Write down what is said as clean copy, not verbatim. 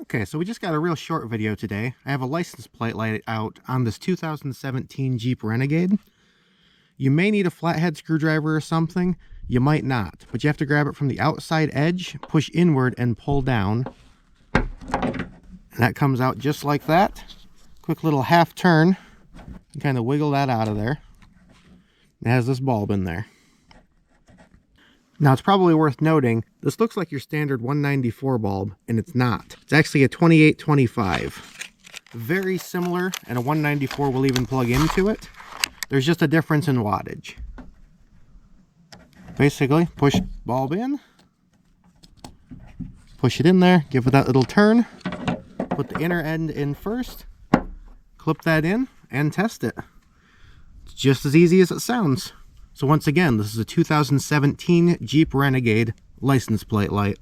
Okay, so we just got a real short video today. I have a license plate light out on this 2017 Jeep Renegade. You may need a flathead screwdriver or something. You might not, but you have to grab it from the outside edge, push inward and pull down. And that comes out just like that. Quick little half turn. You kind of wiggle that out of there. It has this bulb in there. Now, it's probably worth noting, this looks like your standard 194 bulb, and it's not. It's actually a 2825. Very similar, and a 194 will even plug into it. There's just a difference in wattage. Basically, push bulb in, push it in there, give it that little turn, put the inner end in first, clip that in, and test it. It's just as easy as it sounds. So once again, this is a 2017 Jeep Renegade license plate light.